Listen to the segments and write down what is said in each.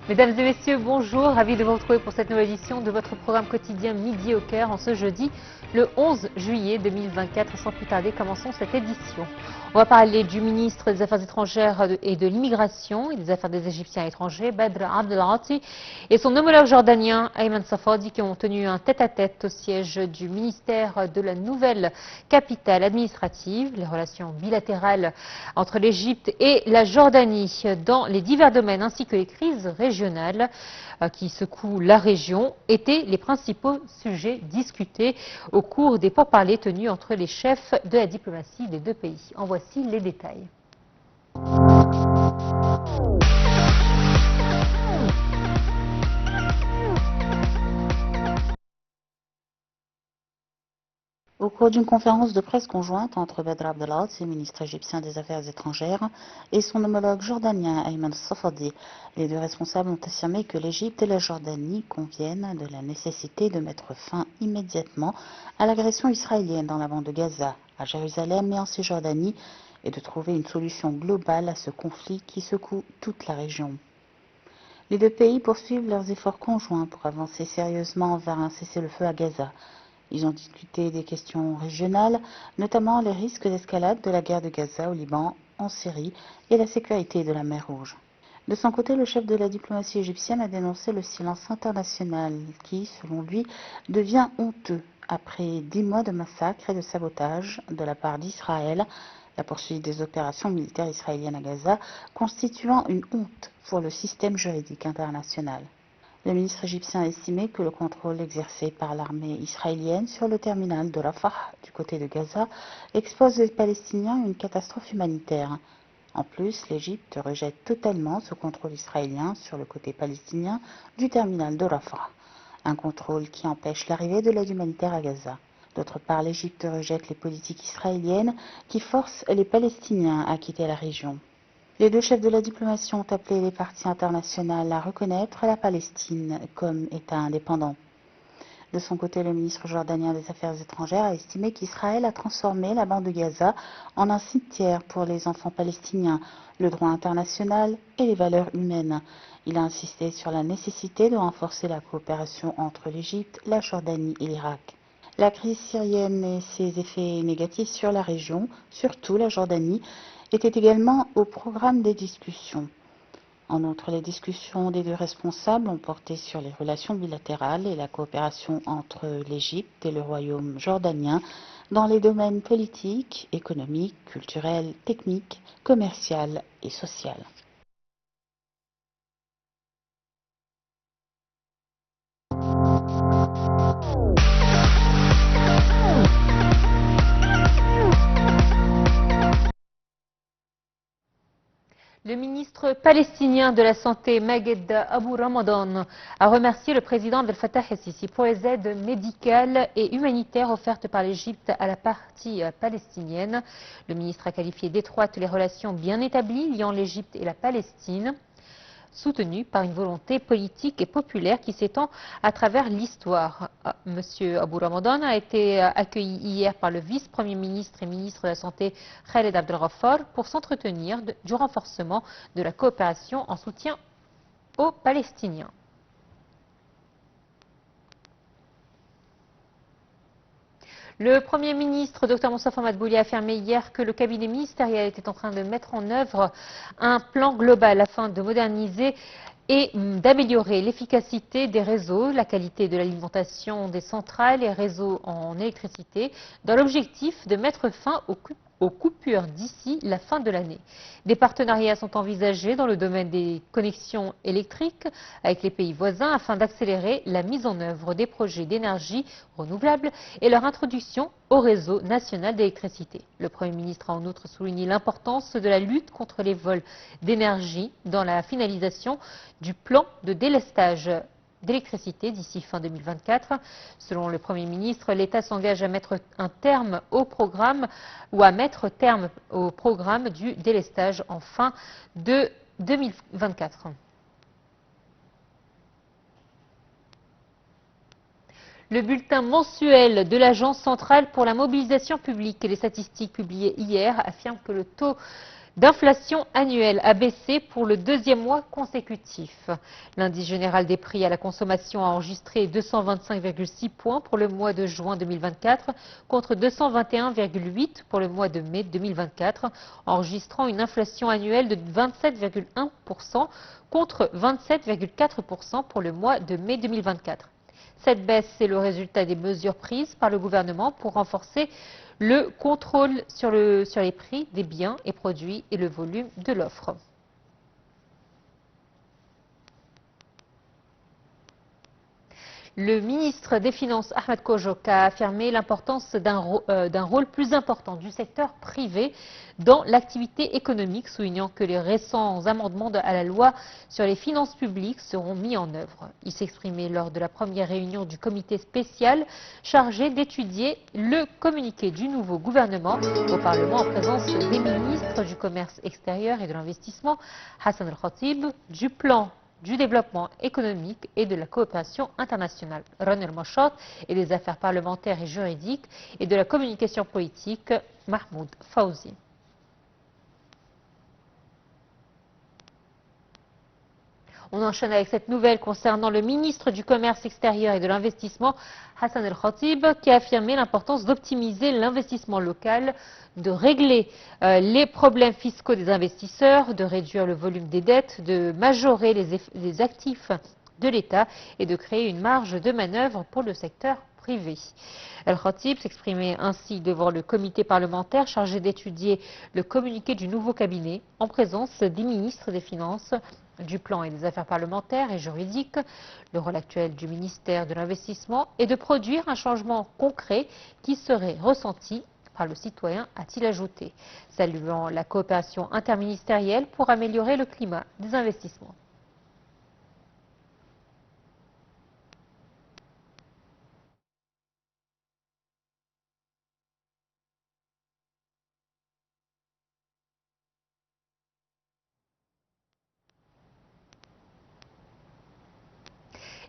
Mesdames et messieurs, bonjour, ravi de vous retrouver pour cette nouvelle édition de votre programme quotidien Midi au Cœur en ce jeudi, le 11 juillet 2024. Sans plus tarder, commençons cette édition. On va parler du ministre des Affaires étrangères et de l'immigration et des Affaires des Égyptiens étrangers, Badr Abdelghati, et son homologue jordanien, Ayman Safadi, qui ont tenu un tête-à-tête au siège du ministère de la nouvelle capitale administrative. Les relations bilatérales entre l'Égypte et la Jordanie dans les divers domaines ainsi que les crises régionales qui secouent la région étaient les principaux sujets discutés au cours des pourparlers tenus entre les chefs de la diplomatie des deux pays. En voici les détails. Au cours d'une conférence de presse conjointe entre Badr Abdelghati, ministre égyptien des Affaires étrangères, et son homologue jordanien Ayman Safadi, les deux responsables ont affirmé que l'Égypte et la Jordanie conviennent de la nécessité de mettre fin immédiatement à l'agression israélienne dans la bande de Gaza, à Jérusalem et en Cisjordanie, et de trouver une solution globale à ce conflit qui secoue toute la région. Les deux pays poursuivent leurs efforts conjoints pour avancer sérieusement vers un cessez-le-feu à Gaza. Ils ont discuté des questions régionales, notamment les risques d'escalade de la guerre de Gaza au Liban, en Syrie et la sécurité de la mer Rouge. De son côté, le chef de la diplomatie égyptienne a dénoncé le silence international qui, selon lui, devient honteux après 10 mois de massacres et de sabotage de la part d'Israël, la poursuite des opérations militaires israéliennes à Gaza constituant une honte pour le système juridique international. Le ministre égyptien a estimé que le contrôle exercé par l'armée israélienne sur le terminal de Rafah, du côté de Gaza, expose les Palestiniens à une catastrophe humanitaire. En plus, l'Égypte rejette totalement ce contrôle israélien sur le côté palestinien du terminal de Rafah, un contrôle qui empêche l'arrivée de l'aide humanitaire à Gaza. D'autre part, l'Égypte rejette les politiques israéliennes qui forcent les Palestiniens à quitter la région. Les deux chefs de la diplomatie ont appelé les parties internationales à reconnaître la Palestine comme État indépendant. De son côté, le ministre jordanien des Affaires étrangères a estimé qu'Israël a transformé la bande de Gaza en un cimetière pour les enfants palestiniens, le droit international et les valeurs humaines. Il a insisté sur la nécessité de renforcer la coopération entre l'Égypte, la Jordanie et l'Irak. La crise syrienne et ses effets négatifs sur la région, surtout la Jordanie, étaient également au programme des discussions. En outre, les discussions des deux responsables ont porté sur les relations bilatérales et la coopération entre l'Égypte et le royaume jordanien dans les domaines politiques, économiques, culturels, techniques, commerciaux et sociaux. Le ministre palestinien de la Santé, Maged Abou Ramadan, a remercié le président Abdel Fattah el-Sisi pour les aides médicales et humanitaires offertes par l'Égypte à la partie palestinienne. Le ministre a qualifié d'étroites les relations bien établies liant l'Égypte et la Palestine, soutenu par une volonté politique et populaire qui s'étend à travers l'histoire. Monsieur Abou Ramadan a été accueilli hier par le vice-premier ministre et ministre de la Santé Khaled Abdel Ghaffar pour s'entretenir du renforcement de la coopération en soutien aux Palestiniens. Le Premier ministre, Dr Moustapha Madbouli, a affirmé hier que le cabinet ministériel était en train de mettre en œuvre un plan global afin de moderniser et d'améliorer l'efficacité des réseaux, la qualité de l'alimentation des centrales et réseaux en électricité, dans l'objectif de mettre fin aux coupures d'ici la fin de l'année. Des partenariats sont envisagés dans le domaine des connexions électriques avec les pays voisins afin d'accélérer la mise en œuvre des projets d'énergie renouvelable et leur introduction au réseau national d'électricité. Le Premier ministre a en outre souligné l'importance de la lutte contre les vols d'énergie dans la finalisation du plan de délestage d'électricité d'ici fin 2024. Selon le Premier ministre, l'État s'engage à mettre un terme au programme ou à mettre terme au programme du délestage en fin de 2024. Le bulletin mensuel de l'Agence centrale pour la mobilisation publique et les statistiques publiées hier affirme que le taux d'inflation annuelle a baissé pour le deuxième mois consécutif. L'indice général des prix à la consommation a enregistré 225,6 points pour le mois de juin 2024 contre 221,8 pour le mois de mai 2024, enregistrant une inflation annuelle de 27,1% contre 27,4% pour le mois de mai 2024. Cette baisse est le résultat des mesures prises par le gouvernement pour renforcer le contrôle sur les prix des biens et produits et le volume de l'offre. Le ministre des Finances, Ahmed Kojok, a affirmé l'importance d'un rôle plus important du secteur privé dans l'activité économique, soulignant que les récents amendements à la loi sur les finances publiques seront mis en œuvre. Il s'exprimait lors de la première réunion du comité spécial chargé d'étudier le communiqué du nouveau gouvernement au Parlement en présence des ministres du commerce extérieur et de l'investissement, Hassan El-Khatib, du plan du développement économique et de la coopération internationale, Ron El-Machot, et des affaires parlementaires et juridiques, et de la communication politique, Mahmoud Fawzi. On enchaîne avec cette nouvelle concernant le ministre du Commerce extérieur et de l'Investissement, Hassan El-Khatib, qui a affirmé l'importance d'optimiser l'investissement local, de régler les problèmes fiscaux des investisseurs, de réduire le volume des dettes, de majorer les actifs de l'État et de créer une marge de manœuvre pour le secteur privé. El-Khatib s'exprimait ainsi devant le comité parlementaire chargé d'étudier le communiqué du nouveau cabinet en présence des ministres des Finances, du plan et des affaires parlementaires et juridiques, le rôle actuel du ministère de l'Investissement est de produire un changement concret qui serait ressenti par le citoyen, a-t-il ajouté, saluant la coopération interministérielle pour améliorer le climat des investissements.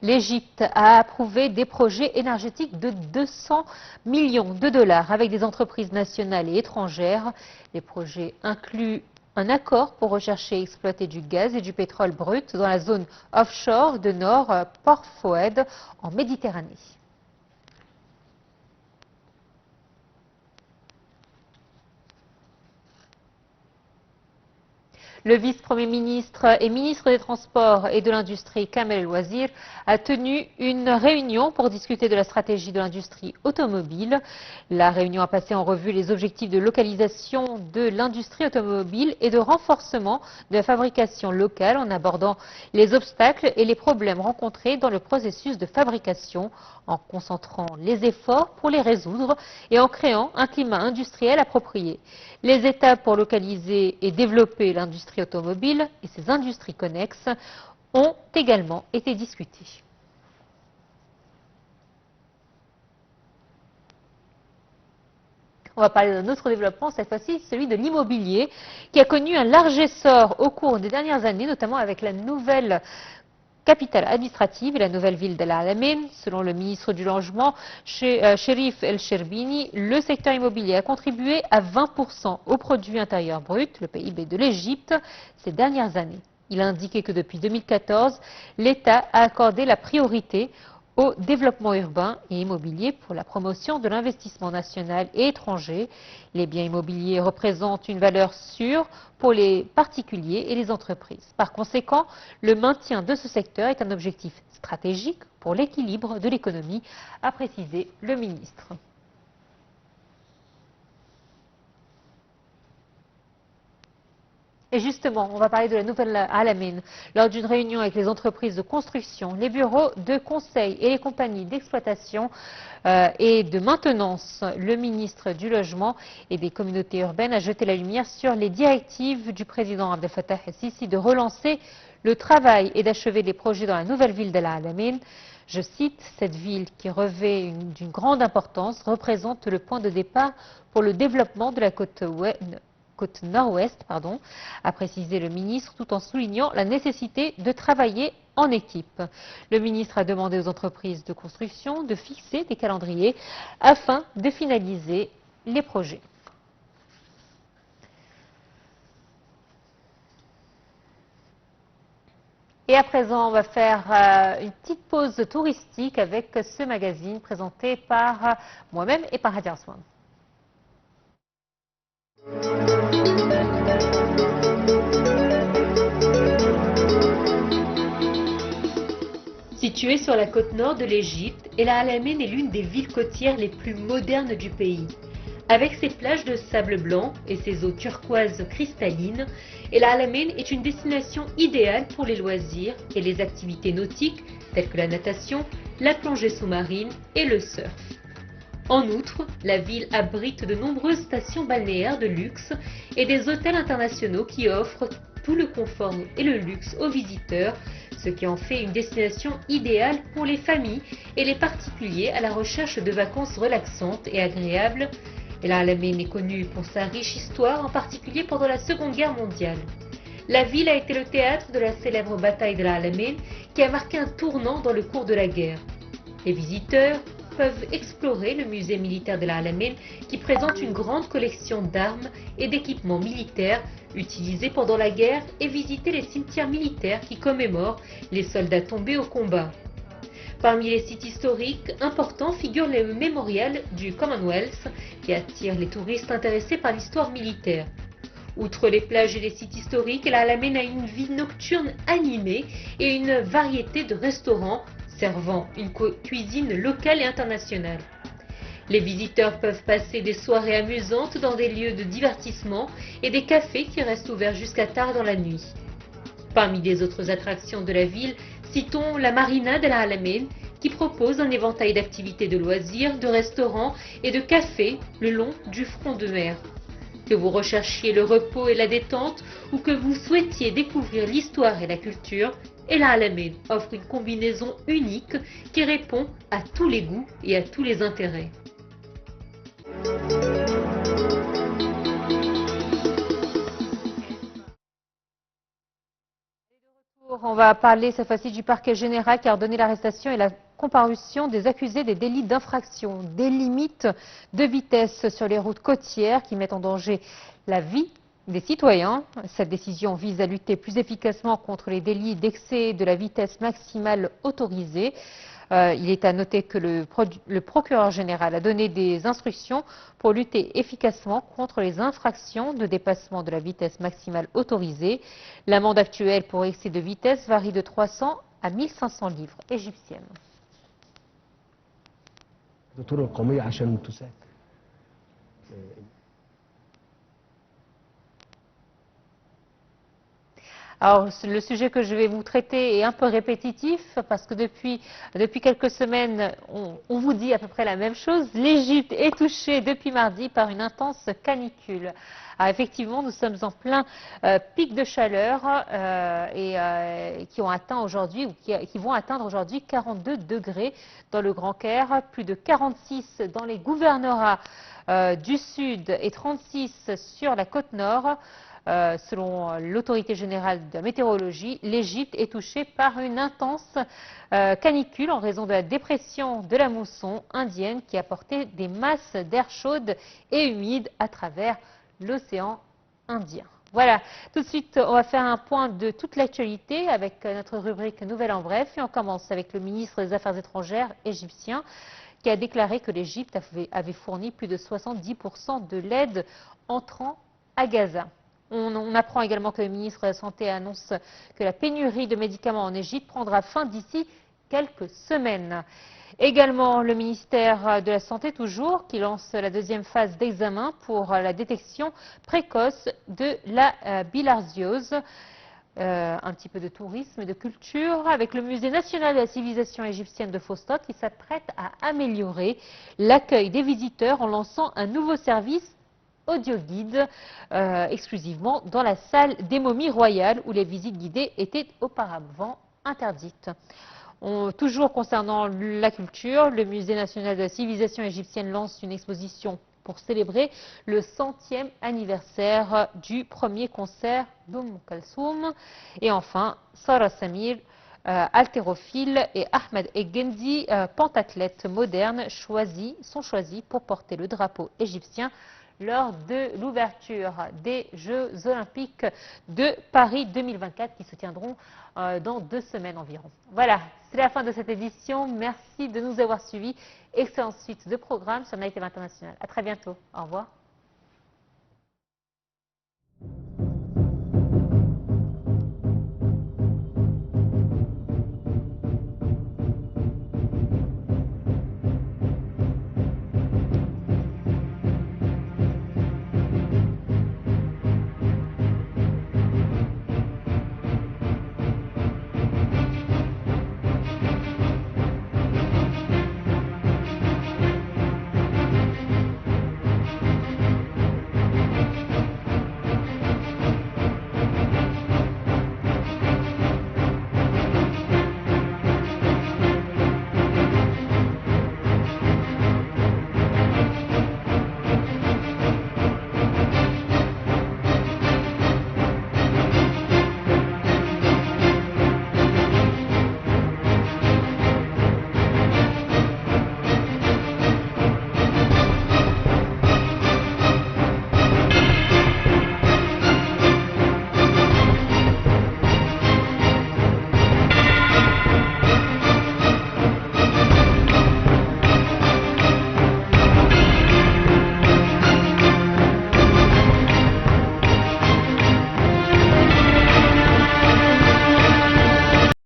L'Égypte a approuvé des projets énergétiques de 200 millions de dollars avec des entreprises nationales et étrangères. Les projets incluent un accord pour rechercher et exploiter du gaz et du pétrole brut dans la zone offshore de Nord Port Fouad en Méditerranée. Le vice-premier ministre et ministre des Transports et de l'Industrie, Kamel El-Wazir, a tenu une réunion pour discuter de la stratégie de l'industrie automobile. La réunion a passé en revue les objectifs de localisation de l'industrie automobile et de renforcement de la fabrication locale en abordant les obstacles et les problèmes rencontrés dans le processus de fabrication, en concentrant les efforts pour les résoudre et en créant un climat industriel approprié. Les étapes pour localiser et développer l'industrie automobile et ses industries connexes ont également été discutées. On va parler d'un autre développement, cette fois-ci celui de l'immobilier, qui a connu un large essor au cours des dernières années, notamment avec la nouvelle capitale administrative et la nouvelle ville d'El Alamein. Selon le ministre du Logement, Cherif El Sherbini, le secteur immobilier a contribué à 20% au produit intérieur brut, le PIB de l'Égypte, ces dernières années. Il a indiqué que depuis 2014, l'État a accordé la priorité au développement urbain et immobilier pour la promotion de l'investissement national et étranger. Les biens immobiliers représentent une valeur sûre pour les particuliers et les entreprises. Par conséquent, le maintien de ce secteur est un objectif stratégique pour l'équilibre de l'économie, a précisé le ministre. Et justement, on va parler de la nouvelle Alamein. Lors d'une réunion avec les entreprises de construction, les bureaux de conseil et les compagnies d'exploitation et de maintenance, le ministre du Logement et des communautés urbaines a jeté la lumière sur les directives du président Abdel Fattah el-Sisi de relancer le travail et d'achever les projets dans la nouvelle ville d'El Alamein. Je cite, cette ville qui revêt d'une grande importance représente le point de départ pour le développement de la côte nord-ouest, a précisé le ministre, tout en soulignant la nécessité de travailler en équipe. Le ministre a demandé aux entreprises de construction de fixer des calendriers afin de finaliser les projets. Et à présent, on va faire une petite pause touristique avec ce magazine présenté par moi-même et par Hadia Aswan. Située sur la côte nord de l'Égypte, El Alamein est l'une des villes côtières les plus modernes du pays. Avec ses plages de sable blanc et ses eaux turquoises cristallines, El Alamein est une destination idéale pour les loisirs et les activités nautiques telles que la natation, la plongée sous-marine et le surf. En outre, la ville abrite de nombreuses stations balnéaires de luxe et des hôtels internationaux qui offrent tout le confort et le luxe aux visiteurs, ce qui en fait une destination idéale pour les familles et les particuliers à la recherche de vacances relaxantes et agréables. El Alamein est connue pour sa riche histoire, en particulier pendant la Seconde Guerre mondiale. La ville a été le théâtre de la célèbre bataille d'El Alamein qui a marqué un tournant dans le cours de la guerre. Les visiteurs peuvent explorer le musée militaire d'El Alamein qui présente une grande collection d'armes et d'équipements militaires utilisés pendant la guerre et visiter les cimetières militaires qui commémorent les soldats tombés au combat. Parmi les sites historiques importants figure le mémorial du Commonwealth qui attire les touristes intéressés par l'histoire militaire. Outre les plages et les sites historiques, El Alamein a une vie nocturne animée et une variété de restaurants servant une cuisine locale et internationale. Les visiteurs peuvent passer des soirées amusantes dans des lieux de divertissement et des cafés qui restent ouverts jusqu'à tard dans la nuit. Parmi les autres attractions de la ville, citons la Marina d'El Alamein qui propose un éventail d'activités de loisirs, de restaurants et de cafés le long du front de mer. Que vous recherchiez le repos et la détente ou que vous souhaitiez découvrir l'histoire et la culture, El Alamein offre une combinaison unique qui répond à tous les goûts et à tous les intérêts. On va parler cette fois-ci du parquet général qui a ordonné l'arrestation et la comparution des accusés des délits d'infraction, des limites de vitesse sur les routes côtières qui mettent en danger la vie des citoyens. Cette décision vise à lutter plus efficacement contre les délits d'excès de la vitesse maximale autorisée. Il est à noter que le procureur général a donné des instructions pour lutter efficacement contre les infractions de dépassement de la vitesse maximale autorisée. L'amende actuelle pour excès de vitesse varie de 300 à 1500 livres égyptiennes. Alors, le sujet que je vais vous traiter est un peu répétitif parce que depuis quelques semaines, on vous dit à peu près la même chose. L'Égypte est touchée depuis mardi par une intense canicule. Alors, effectivement, nous sommes en plein pic de chaleur qui ont atteint aujourd'hui ou qui vont atteindre aujourd'hui 42 degrés dans le Grand Caire, plus de 46 dans les gouvernorats du Sud et 36 sur la côte nord. Selon l'autorité générale de la météorologie, l'Égypte est touchée par une intense canicule en raison de la dépression de la mousson indienne qui a porté des masses d'air chaude et humide à travers l'océan Indien. Voilà, tout de suite, on va faire un point de toute l'actualité avec notre rubrique Nouvelles en bref et on commence avec le ministre des Affaires étrangères égyptien qui a déclaré que l'Égypte avait fourni plus de 70% de l'aide entrant à Gaza. On apprend également que le ministre de la Santé annonce que la pénurie de médicaments en Égypte prendra fin d'ici quelques semaines. Également, le ministère de la Santé, toujours, qui lance la deuxième phase d'examen pour la détection précoce de la bilharziose. Un petit peu de tourisme et de culture avec le Musée national de la civilisation égyptienne de Fostot qui s'apprête à améliorer l'accueil des visiteurs en lançant un nouveau service audio-guide exclusivement dans la salle des momies royales où les visites guidées étaient auparavant interdites. Toujours concernant la culture, le Musée national de la civilisation égyptienne lance une exposition pour célébrer le 100e anniversaire du premier concert d'Kalsoum. Et enfin, Sarah Samir, haltérophile, et Ahmed Egendi, pentathlète moderne, sont choisis pour porter le drapeau égyptien lors de l'ouverture des Jeux Olympiques de Paris 2024 qui se tiendront dans 2 semaines environ. Voilà, c'est la fin de cette édition. Merci de nous avoir suivis. Excellente suite de programme sur Night TV International. À très bientôt. Au revoir.